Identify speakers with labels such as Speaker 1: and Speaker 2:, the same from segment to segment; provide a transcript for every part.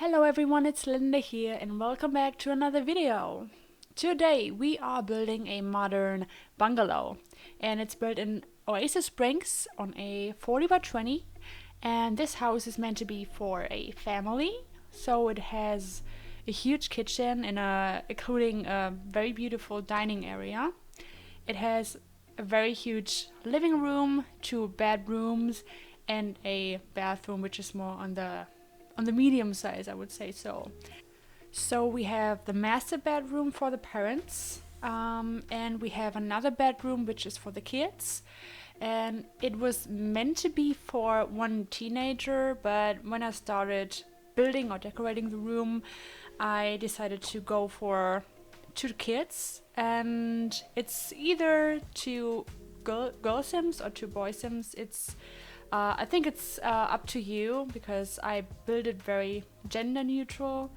Speaker 1: Hello everyone, it's Linda here and welcome back to another video. Today we are building a modern bungalow and it's built in Oasis Springs on a 40 by 20, and this house is meant to be for a family. So it has a huge kitchen and including a very beautiful dining area. It has a very huge living room, 2 bedrooms and a bathroom which is more on the medium size, I would say so. So we have the master bedroom for the parents, and we have another bedroom which is for the kids. And it was meant to be for one teenager, but when I started building or decorating the room, I decided to go for 2 kids, and it's either 2 girl Sims or 2 boy Sims. I think it's up to you, because I build it very gender neutral,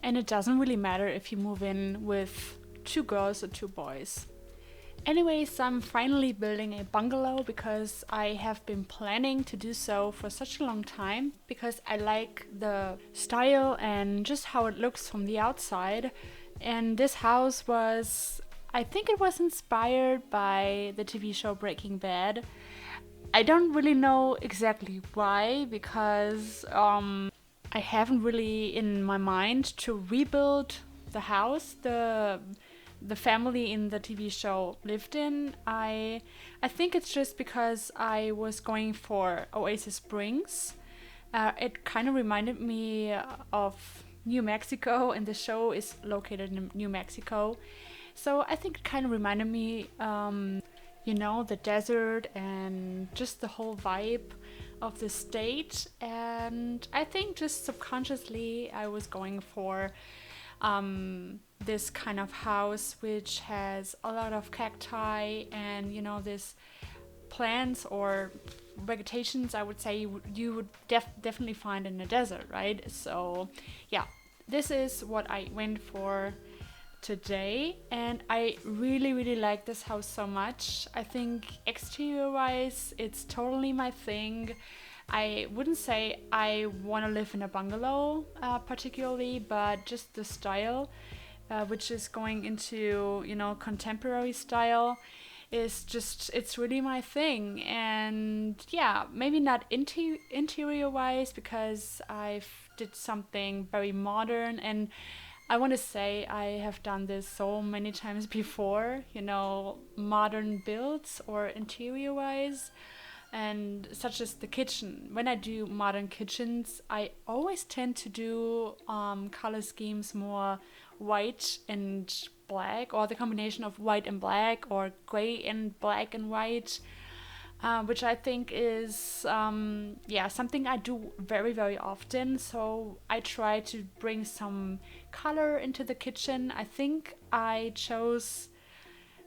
Speaker 1: and it doesn't really matter if you move in with 2 girls or 2 boys. Anyways, I'm finally building a bungalow because I have been planning to do so for such a long time, because I like the style and just how it looks from the outside. And this house I think it was inspired by the TV show Breaking Bad. I don't really know exactly why, because I haven't really in my mind to rebuild the house the family in the TV show lived in. I think it's just because I was going for Oasis Springs. It kind of reminded me of New Mexico, and the show is located in New Mexico. So I think it kind of reminded me the desert and just the whole vibe of the state. And I think just subconsciously I was going for this kind of house which has a lot of cacti and this plants or vegetations, I would say you would definitely find in the desert, right? So yeah, this is what I went for today, and I really like this house so much. I think exterior wise it's totally my thing. I wouldn't say I want to live in a bungalow particularly, but just the style, which is going into contemporary style, it's really my thing. And yeah, maybe not interior wise, because I've did something very modern, and I want to say I have done this so many times before, modern builds or interior wise, and such as the kitchen. When I do modern kitchens, I always tend to do color schemes more white and black, or the combination of white and black, or gray and black and white. Which I think is something I do very often. So I try to bring some color into the kitchen. I think I chose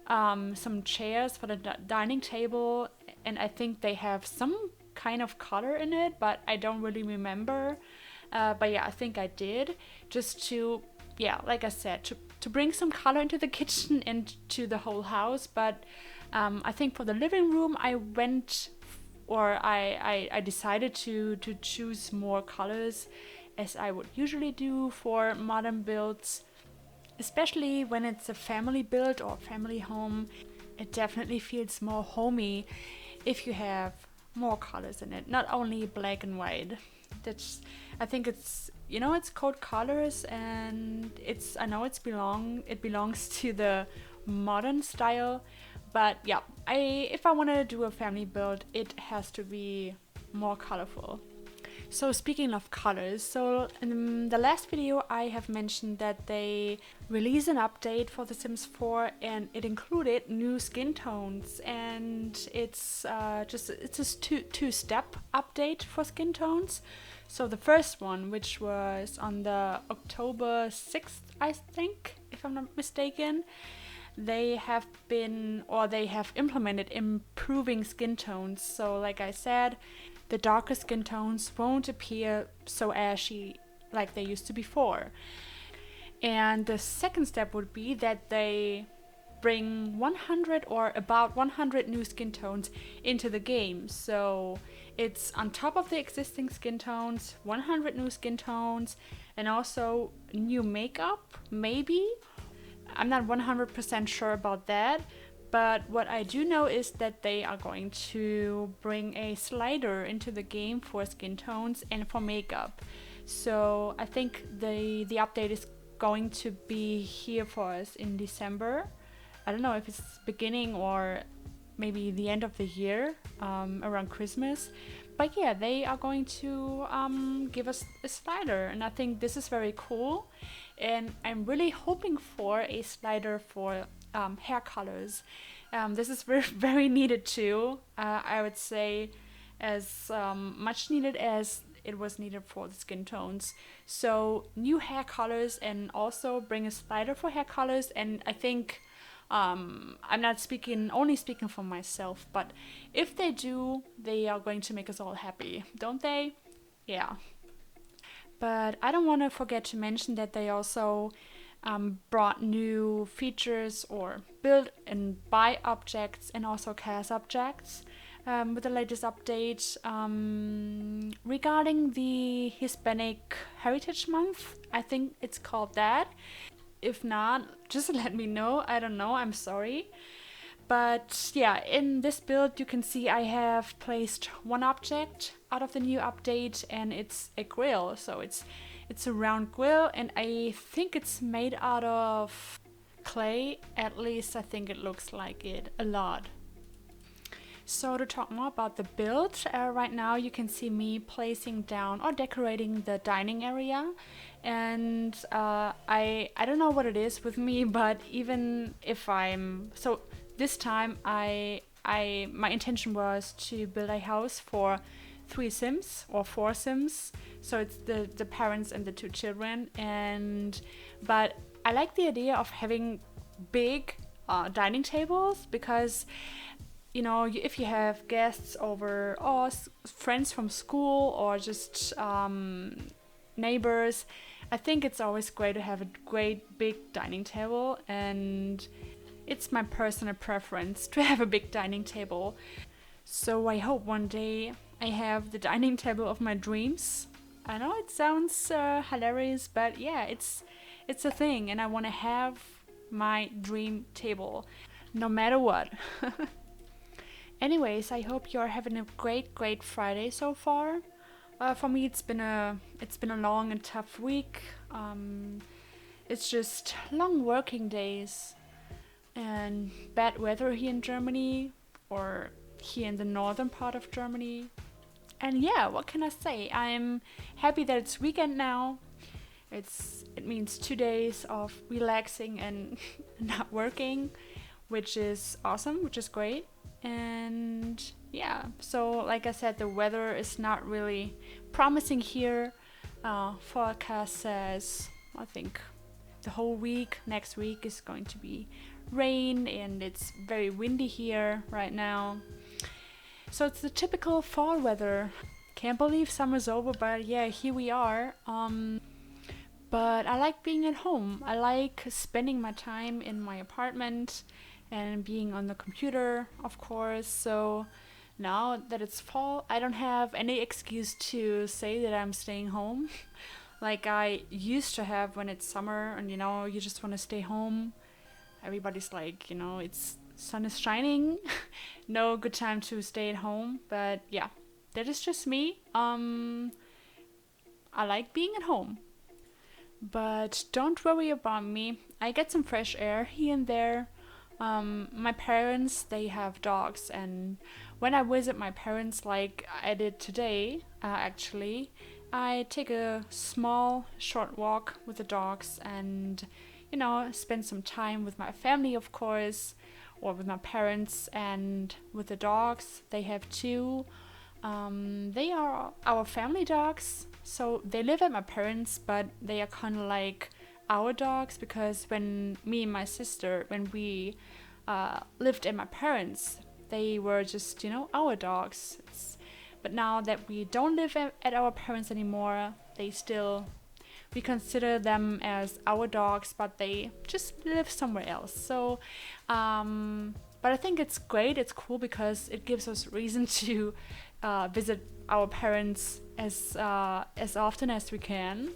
Speaker 1: some chairs for the dining table, and I think they have some kind of color in it, but I don't really remember. But yeah, I think I did, just to, like I said, to bring some color into the kitchen and to the whole house. But I think for the living room I decided to choose more colors, as I would usually do for modern builds, especially when it's a family build or family home. It definitely feels more homey if you have more colors in it, not only black and white. I think it's called colors, and I know it belongs to the modern style. But yeah, if I want to do a family build, it has to be more colorful. So speaking of colors, so in the last video I have mentioned that they released an update for The Sims 4, and it included new skin tones, and it's a two-step update for skin tones. So the first one, which was on the October 6th, I think, if I'm not mistaken, they have implemented improving skin tones. So like I said, the darker skin tones won't appear so ashy like they used to before. And the second step would be that they bring 100 or about 100 new skin tones into the game. So it's on top of the existing skin tones, 100 new skin tones, and also new makeup, maybe. I'm not 100% sure about that, but what I do know is that they are going to bring a slider into the game for skin tones and for makeup. So I think the update is going to be here for us in December. I don't know if it's beginning or maybe the end of the year, around Christmas. But yeah, they are going to give us a slider, and I think this is very cool. And I'm really hoping for a slider for hair colors. This is very, very needed too. I would say as much needed as it was needed for the skin tones. So new hair colors, and also bring a slider for hair colors. And I think I'm not only speaking for myself, but if they do, they are going to make us all happy, don't they? Yeah. But I don't want to forget to mention that they also brought new features or build and buy objects, and also cast objects with the latest update regarding the Hispanic Heritage Month. I think it's called that. If not, just let me know. I don't know, I'm sorry. But yeah, in this build you can see I have placed one object out of the new update, and it's a grill. So it's a round grill, and I think it's made out of clay. At least I think it looks like it a lot. So to talk more about the build, right now you can see me placing down or decorating the dining area. And I don't know what it is with me, but even if this time my intention was to build a house for 3 Sims or 4 Sims. So it's the parents and the 2 children. But I like the idea of having big dining tables, because you know, if you have guests over, or friends from school, or just neighbors, I think it's always great to have a great big dining table. And it's my personal preference to have a big dining table. So I hope one day I have the dining table of my dreams. I know it sounds hilarious, but yeah, it's a thing, and I want to have my dream table no matter what. Anyways, I hope you're having a great Friday so far. For me, it's been a long and tough week. It's just long working days and bad weather here in Germany, or here in the northern part of Germany. And yeah, what can I say? I'm happy that it's weekend now. It means 2 days of relaxing and not working, which is awesome, which is great. And yeah, so like I said, the weather is not really promising here. Forecast says, I think the whole week, next week, is going to be rain, and it's very windy here right now. So it's the typical fall weather. Can't believe summer's over, but yeah, here we are. But I like being at home. I like spending my time in my apartment and being on the computer, of course. So now that it's fall, I don't have any excuse to say that I'm staying home like I used to have when it's summer and, you know, you just want to stay home. Everybody's like, you know, it's sun is shining. No good time to stay at home. But yeah, that is just me. I like being at home. But don't worry about me. I get some fresh air here and there. My parents, they have dogs, and when I visit my parents, like I did today, actually, I take a small, short walk with the dogs, and, you know, spend some time with my family, of course, or with my parents, and with the dogs. They have 2. They are our family dogs, so they live at my parents', but they are kind of like our dogs, because when me and my sister, when we lived at my parents, they were just, you know, our dogs. But now that we don't live at our parents anymore, they still we consider them as our dogs, but they just live somewhere else. So but I think it's great, it's cool, because it gives us reason to visit our parents as often as we can.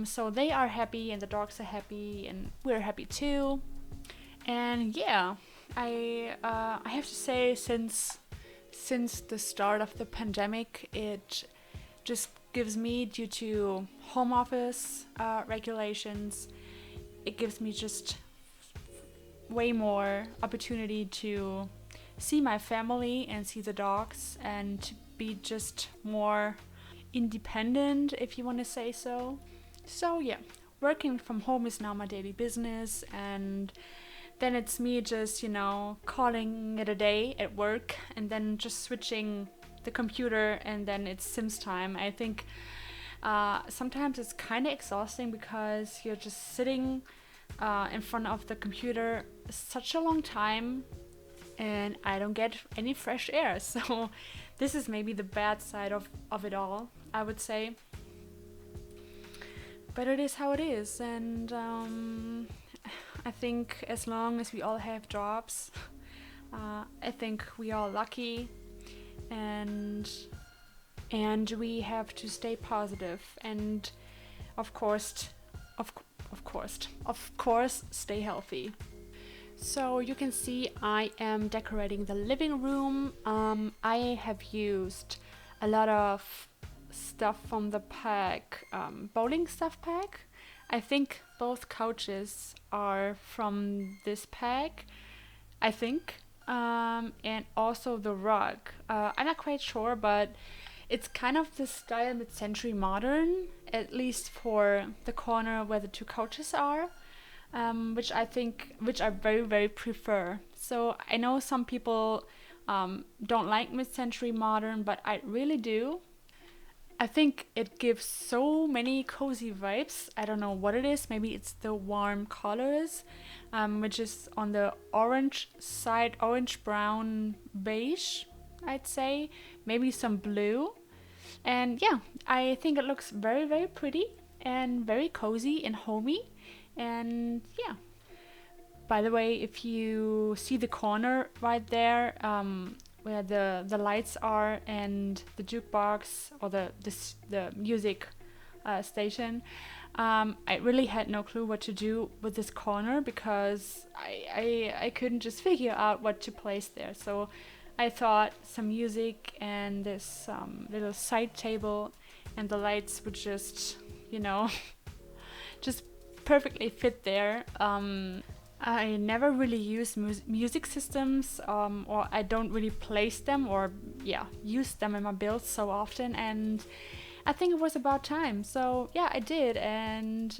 Speaker 1: So they are happy and the dogs are happy and we're happy too. And yeah, I have to say, since the start of the pandemic, it just gives me, due to home office regulations, it gives me just way more opportunity to see my family and see the dogs, and to be just more independent, if you want to say so. So yeah, working from home is now my daily business, and then it's me just, calling it a day at work, and then just switching the computer, and then it's Sims time. I think sometimes it's kind of exhausting, because you're just sitting in front of the computer such a long time, and I don't get any fresh air. So this is maybe the bad side of it all, I would say. But it is how it is, and I think as long as we all have jobs, I think we are lucky, and we have to stay positive, and of course stay healthy. So you can see I am decorating the living room. I have used a lot of stuff from the pack, bowling stuff pack. I think both couches are from this pack, I think, and also the rug. I'm not quite sure, but it's kind of the style mid-century modern, at least for the corner where the two couches are, which I very, very prefer. So I know some people don't like mid-century modern, but I really do. I think it gives so many cozy vibes. I don't know what it is. Maybe it's the warm colors, which is on the orange side, orange, brown, beige, I'd say. Maybe some blue. And yeah, I think it looks very, very pretty and very cozy and homey. And yeah. By the way, if you see the corner right there, where the lights are and the jukebox, or the music station, I really had no clue what to do with this corner, because I couldn't just figure out what to place there. So I thought some music and this little side table and the lights would just, just perfectly fit there. I never really use music systems, or I don't really place them, or use them in my builds so often, and I think it was about time. So yeah, I did, and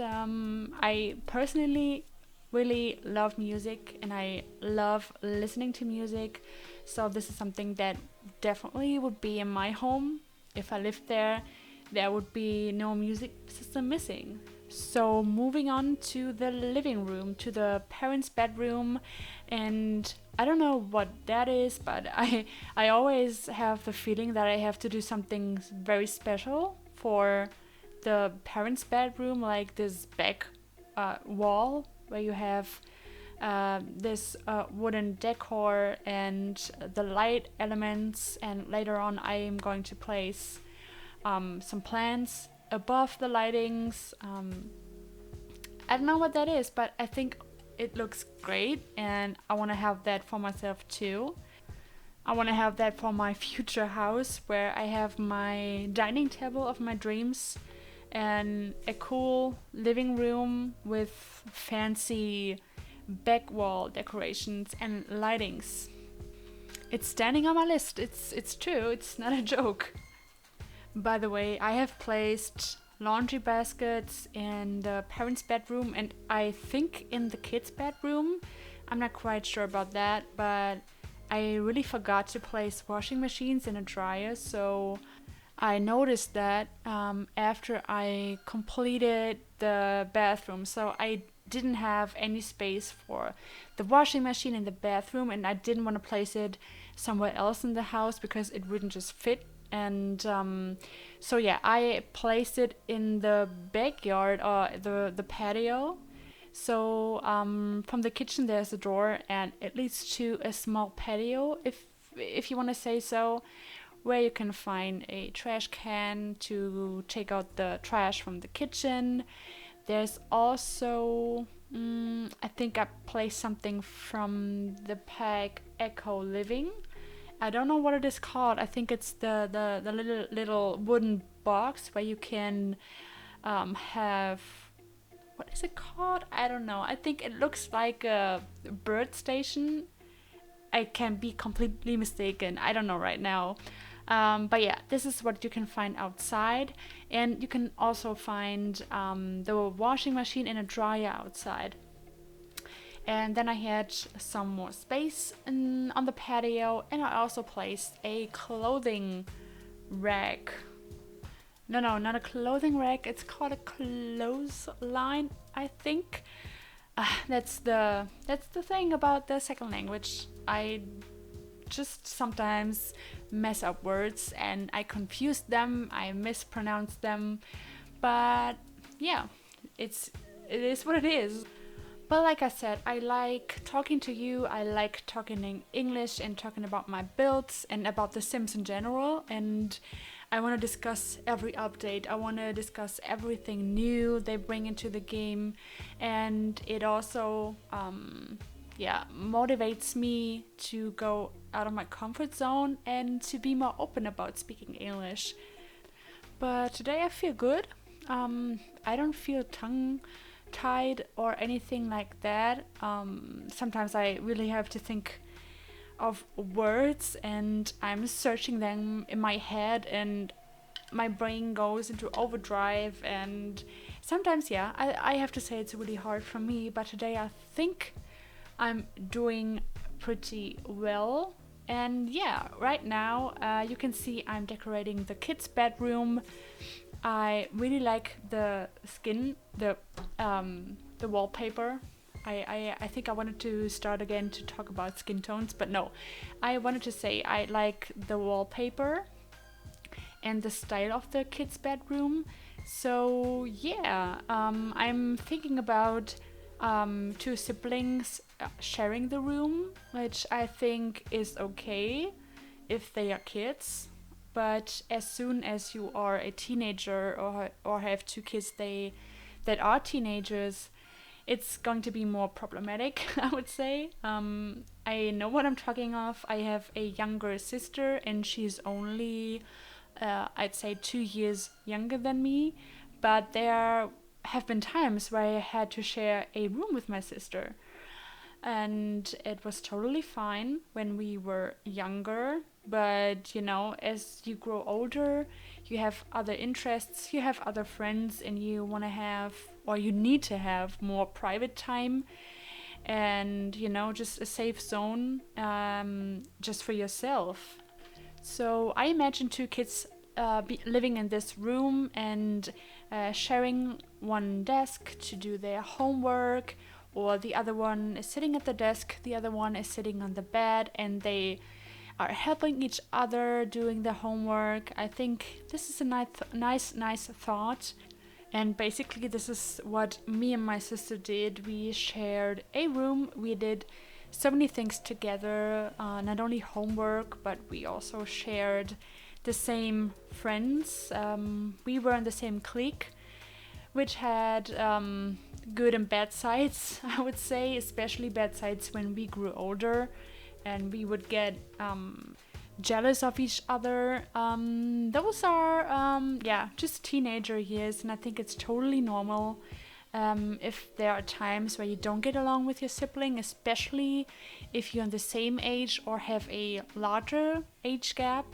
Speaker 1: I personally really love music, and I love listening to music. So this is something that definitely would be in my home. If I lived there, there would be no music system missing. So moving on to the living room, to the parents' bedroom, and I don't know what that is, but I always have the feeling that I have to do something very special for the parents' bedroom, like this back wall where you have this wooden decor and the light elements, and later on I am going to place some plants above the lightings. I don't know what that is, but I think it looks great, and I want to have that for myself too. I want to have that for my future house, where I have my dining table of my dreams and a cool living room with fancy back wall decorations and lightings. It's standing on my list. It's true. It's not a joke. By the way, I have placed laundry baskets in the parents' bedroom, and I think in the kids' bedroom. I'm not quite sure about that, but I really forgot to place washing machines in a dryer, so I noticed that after I completed the bathroom. So I didn't have any space for the washing machine in the bathroom, and I didn't want to place it somewhere else in the house because it wouldn't just fit. And So yeah, I placed it in the backyard or the patio. So from the kitchen there's a door and it leads to a small patio, if you want to say so, where you can find a trash can to take out the trash from the kitchen. There's also, I think I placed something from the pack Echo Living. I don't know what it is called. I think it's the little wooden box where you can have, what is it called? I don't know. I think it looks like a bird station. I can be completely mistaken. I don't know right now. But yeah, this is what you can find outside. And you can also find the washing machine and a dryer outside. And then I had some more space on the patio, and I also placed a clothing rack. No, not a clothing rack. It's called a clothesline, I think. That's the thing about the second language. I just sometimes mess up words and I confuse them. I mispronounce them, but yeah, it is what it is. But like I said, I like talking to you, I like talking in English and talking about my builds and about The Sims in general, and I want to discuss every update. I want to discuss everything new they bring into the game, and it also motivates me to go out of my comfort zone and to be more open about speaking English. But today I feel good. I don't feel tongue-tied or anything like that. Sometimes I really have to think of words and I'm searching them in my head and my brain goes into overdrive, and sometimes I have to say it's really hard for me, but today I think I'm doing pretty well. And yeah, right now you can see I'm decorating the kids' bedroom. I really like the wallpaper. I think I wanted to start again to talk about skin tones, but no. I wanted to say I like the wallpaper and the style of the kids' bedroom. So yeah, I'm thinking about two siblings sharing the room, which I think is okay if they are kids. But as soon as you are a teenager or have two kids that are teenagers, it's going to be more problematic, I would say. I know what I'm talking of. I have a younger sister and she's only, I'd say, 2 years younger than me. But there have been times where I had to share a room with my sister. And it was totally fine when we were younger. But, as you grow older, you have other interests, you have other friends, and you want to have, or you need to have more private time and, just a safe zone just for yourself. So I imagine two kids living in this room and sharing one desk to do their homework, or the other one is sitting at the desk, the other one is sitting on the bed, and they are helping each other doing the homework. I think this is a nice thought. And basically this is what me and my sister did. We shared a room. We did so many things together, not only homework, but we also shared the same friends. We were in the same clique, which had good and bad sides, I would say, especially bad sides when we grew older and we would get jealous of each other. Those are, just teenager years, and I think it's totally normal if there are times where you don't get along with your sibling, especially if you're in the same age or have a larger age gap,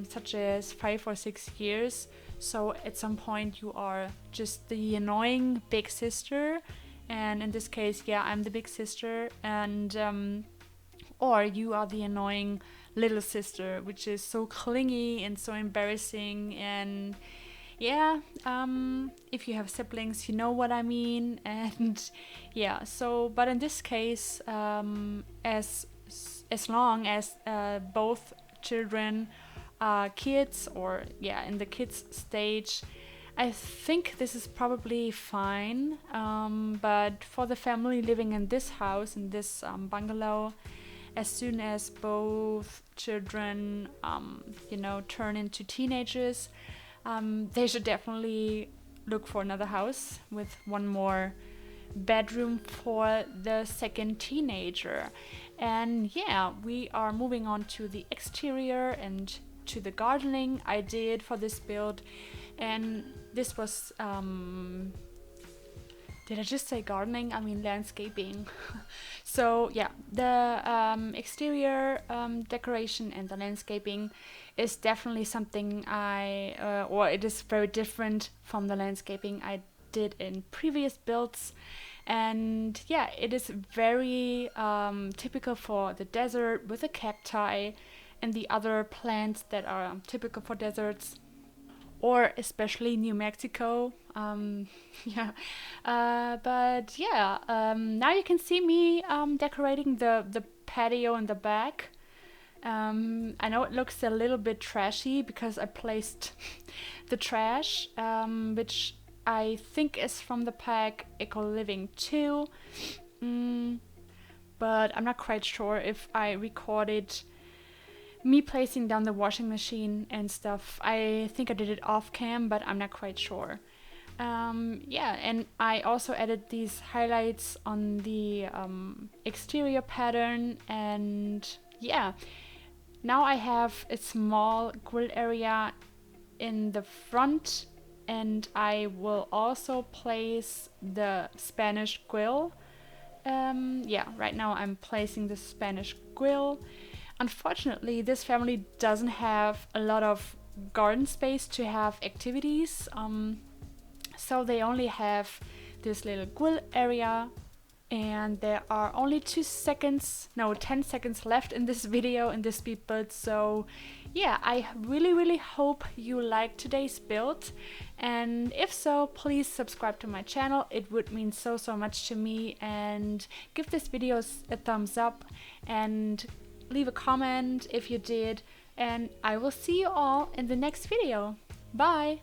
Speaker 1: such as 5 or 6 years. So at some point you are just the annoying big sister, and in this case, I'm the big sister, and or you are the annoying little sister, which is so clingy and so embarrassing. And if you have siblings, you know what I mean. And but in this case, as long as both children kids, or yeah, in the kids stage, I think this is probably fine. But for the family living in this house, in this bungalow, as soon as both children, you know, turn into teenagers, they should definitely look for another house with one more bedroom for the second teenager. And yeah, we are moving on to the exterior and to the gardening I did for this build. And this was did I just say gardening? I mean landscaping. So yeah, the exterior decoration and the landscaping is definitely something or it is very different from the landscaping I did in previous builds. And yeah, it is very typical for the desert, with the cacti and the other plants that are typical for deserts, or especially New Mexico. Yeah, but yeah, now you can see me decorating the patio in the back. I know it looks a little bit trashy because I placed the trash, which I think is from the pack Eco Living 2, but I'm not quite sure if I recorded me placing down the washing machine and stuff. I think I did it off cam, but I'm not quite sure. Yeah, and I also added these highlights on the exterior pattern, and yeah, now I have a small grill area in the front, and I will also place the Spanish grill. Yeah, right now I'm placing the Spanish grill. Unfortunately, this family doesn't have a lot of garden space to have activities, so they only have this little grill area, and there are only 10 seconds left in this video, in this speed build. So yeah, I really hope you liked today's build, and if so, please subscribe to my channel. It would mean so much to me, and give this video a thumbs up and leave a comment if you did, and I will see you all in the next video. Bye!